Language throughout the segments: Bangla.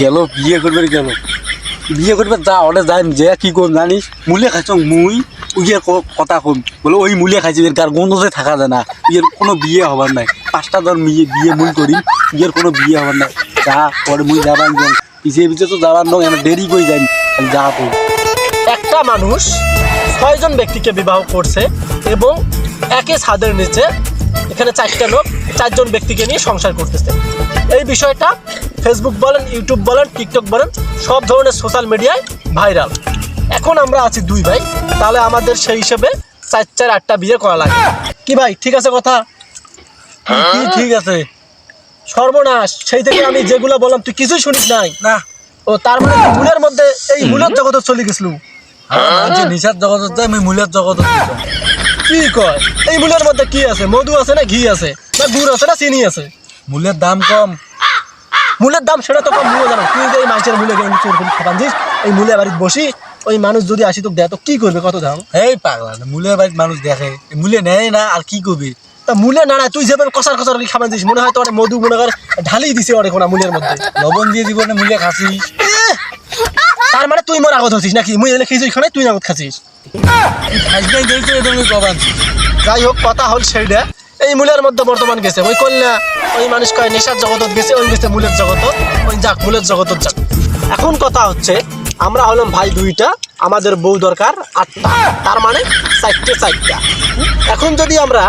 গেল বিয়ে করবে গেল বিয়ে করবে যা ওটা যাই যে কি কম জানিস মূলে খাইছ মুই উইয়ের কথা কম বলে ওই মূলে খাইছি এর কার গন্ধতে থাকা যায় না ইয়ের কোনো বিয়ে হবার নাই 5টা ধর বিয়ে মুই করি ইয়ের কোনো বিয়ে হবার নাই যা পরে মুই যাবার পিছিয়ে পিছিয়ে তো যাবার লোক এমন দেরি করে যাই যা তুই একটা মানুষ 6 জন ব্যক্তিকে বিবাহ করছে এবং একই ছাদের নিচে এখানে 4টা লোক 4 জন ব্যক্তিকে নিয়ে সংসার করতেছে। এই বিষয়টা ফেসবুক বলেন, ইউটিউব বলেন, টিকটক বলেন, সব ধরনের সোশ্যাল মিডিয়ায় ভাইরাল। এখন আমরা আছি 2 ভাই, তাহলে আমাদের সেই হিসেবে 4-8টা বিয়ে করা লাগে। কি ভাই ঠিক আছে কথা? কি ঠিক আছে? সর্বনাশ, সেই থেকে আমি যেগুলো বললাম তুই কিছুই শুনিস নাই না। ও তার মানে ভুলের মধ্যে এই ভুলের জগতে চলে গেছিল। যে নিশার জগত যাই আমি মূলের জগত কি কয়? এই মূলের মধ্যে কি আছে? মধু আছে না ঘি আছে না গুড় আছে না চিনি আছে? মূলের দাম কম। মূলের দাম সেটা তো কম মূল্য জানো। তুই যে এই মাছের মূলে গেলে চোর করে খাবান দিস, এই মূলে বাড়িতে বসি ওই মানুষ যদি আসি তোকে দেয় তো কি করবে? কত দাম? এই পাগলা মূলের বাড়িতে মানুষ দেখে মূলে নেয় না আর কি করবি? তা মূলে না তুই যেভাবে কষার কষার খাবান দিস মনে হয় তো অনেক মধু মনে কর ঢালিয়ে দিছে অনেক না মূলের মধ্যে লবণ দিয়ে জীবনে মূলে খাসিস। তার মানে তুই মোর আগত হচ্ছিস নাকি? মুই এলে খেয়েছি খানে তুই আগত খাচ্ছিস। খাসিটাই দিয়েছে তুমি কবান। যাই হোক কথা হল সেইটা এই মূলের মধ্যে বর্তমান গেছে ওই কন্যা ওই মানুষ কয় নেশার জগতত গেছে, ওই গেছে মূলের জগতত, ওই যাক মূলের জগতত যাক। এখন কথা হচ্ছে আমরা হলাম ভাই 2টা, আমাদের বউ দরকার 8টা, তার মানে 4টে। এখন যদি আমরা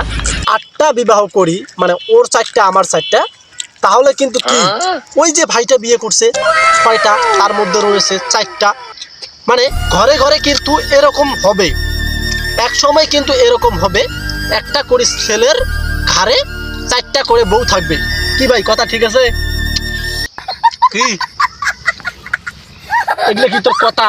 8টা বিবাহ করি মানে ওর 4টা আমার 4টা, তাহলে কিন্তু কি ওই যে ভাইটা বিয়ে করছে 6টা তার মধ্যে রয়েছে 4টা, মানে ঘরে ঘরে কিন্তু এরকম হবে, এক সময় কিন্তু এরকম হবে একটা করে ছেলের ঘরে 4টা করে বউ থাকবে। কি ভাই কথা ঠিক আছে? কি এগুলো কি তোর কথা?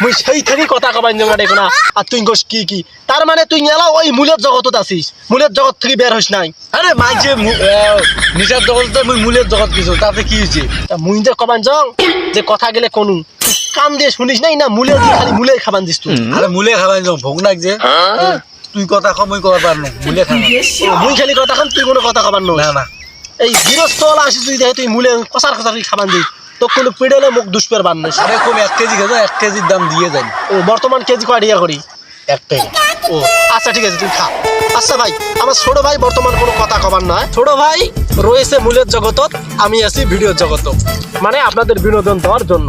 মুই সেই থেকেই কথা কবাই দেখো না আর তুই গোস কি কি তার মানে তুই এলাও ওই মূলের জগতত আছিস, মূলের জগৎ থেকে বের হইস নাই। আরে মাঝে নিশার জগত মুই মূলের জগৎ কিছু তাতে কি হয়েছে? মুই যে কবান জং যে কথা গেলে কোনু কান দিয়ে শুনিস নাই না মূলে দিয়ে খালি মূলে খাবান দিস তুই। আরে মূলে খাবাই যাও ভোগ নাক যে তুই কথা কম মুই কবার পার না মূলে খাবি মুই খালি কথা খান তুই কোনো কথা কবার না না। না এই গৃহস্থ আসিস তুই দেখে তুই মূলে কষার খাবান দিস তো কোনো পিড়েলে মুখ দুষ্পের বান্নে। আরে কম 1 কেজি খেতো 1 কেজির দাম দিয়ে যাই। ও বর্তমান কেজি কয় টাকা করি? 1 টাকা। ও আচ্ছা ঠিক আছে তুই খা। আচ্ছা ভাই আমার ছোট ভাই বর্তমান কোনো কথা কবার নয়, ছোট ভাই রয়েছে মূলের জগতত, আমি আছি ভিডিওর জগত, মানে আপনাদের বিনোদন দেওয়ার জন্য।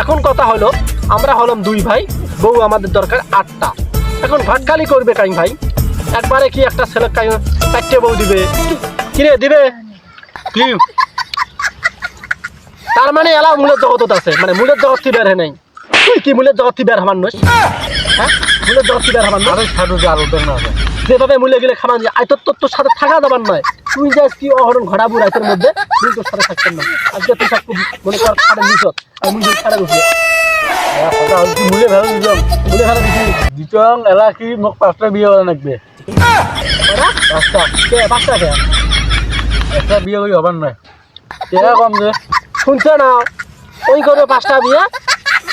এখন কথা হলো আমরা হলাম 2 ভাই, বউ আমাদের দরকার 8টা। এখন ভাটখালি করবে কাই ভাই? একবারে কি একটা ছেলে 4টে বউ দিবে? কিরে দিবে কি তার মানে এলা মূলের জগতত আছে, মানে মূলের জগৎ থেকে বের হয় নাই। তুই কি মূলের জগৎ থেকে বের হবার নয়? হ্যাঁ মূলের জগৎ থেকে বের হবার নয়। আরে ছাড়ো যে আরো বের না হবে যেভাবে মূলে গেলে খাবার যায় আয় তোর সাথে থাকা যাবার নয়। তুই যাস কি অহরণ ঘোরাবো রাইতের মধ্যে, তুই তোর সাথে থাকতেন না। আজকে তুই থাকবি মনে কর খাটের নিচত আর মুই খাটে বসে কথা হল কি মূলে ভালো দিছং মূলে খাটে দিছি দিছং এলা কি মোক 5টা বিয়ে করা লাগবে। 5টা কে 5টা কে একটা বিয়ে করি হবার নয় টাকা কম যে শুনছে না? ওই করবে 5টা বিয়ে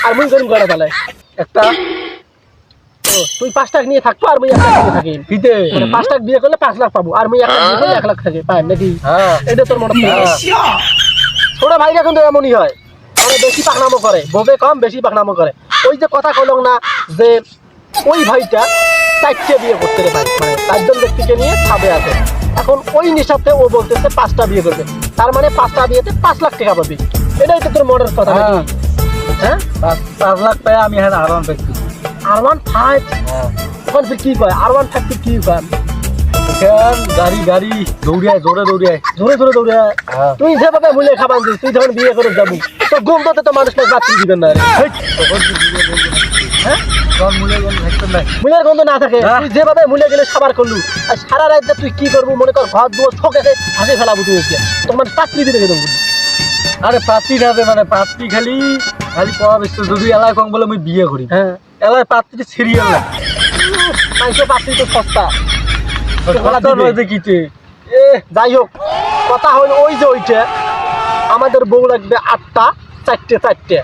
আর মুই করিম করে তাহলে একটা। ও তুই 5টা নিয়ে থাকবো আর মুই 1 লাখ নিয়ে থাকি ফিতে 5টা বিয়ে করলে 5 লাখ পাবো আর মুই 1 লাখ বিয়ে করলে 1 লাখ থাকে পাই নাকি? হ্যাঁ এটা তোর মনে ছোট ভাইরা কিন্তু এমনই হয়, মানে বেশি পাকনামো করে, ববে কম বেশি পাকনামো করে। ওই যে কথা কইলাম না যে ওই ভাইটা 4টে বিয়ে করতে রে ভাই, মানে 4 জন ব্যক্তিকে নিয়ে ছাদে আছে। এখন ওই নিশাতে ও বলতেছে 5টা বিয়ে করবে, তার মানে 5টা বিয়েতে 5 লাখ টাকা পাবি। এটাই তো তোর মনের কথা নাকি? হ্যাঁ 5 লাখ পাই আমি হ্যাঁ আরাম পাইছি। R15 এখন ফির কি কয়? R15 ফির কি কয়? গাড়ি দৌড়িয়ায় জোরে দৌড়িয়ায় ধরে দৌড়ায়। তুই যেভাবে মূলে খাবার দিস তুই যখন বিয়ে করে যাবি তো গন্ধতে তো মানুষ রাত্রি দিবেন না। হ্যাঁ মূলে গন্ধ থাকতেন না মূলের গন্ধ না থাকে, তুই যেভাবে মূলে গেলে সাবার করলু আর সারা রাত তুই কি করবো মনে কর ঘর দুয়ার ঠকেছে হাসি ফেলাবো তুই আজকে তোমার পাত্রী দিতে গেলাম। আরে পাত্রী খাবে মানে পাত্রী খালি খালি পাওয়া বেশি যদি এলাকায় কম বলে আমি বিয়ে করি। হ্যাঁ এলাকায় পাত্রী সিরিয়াল না মাংস পাত্রী তো সস্তা কিতে। যাই হোক কথা হল ওই যে ওইটা আমাদের বউ লাগবে 8টা 4টে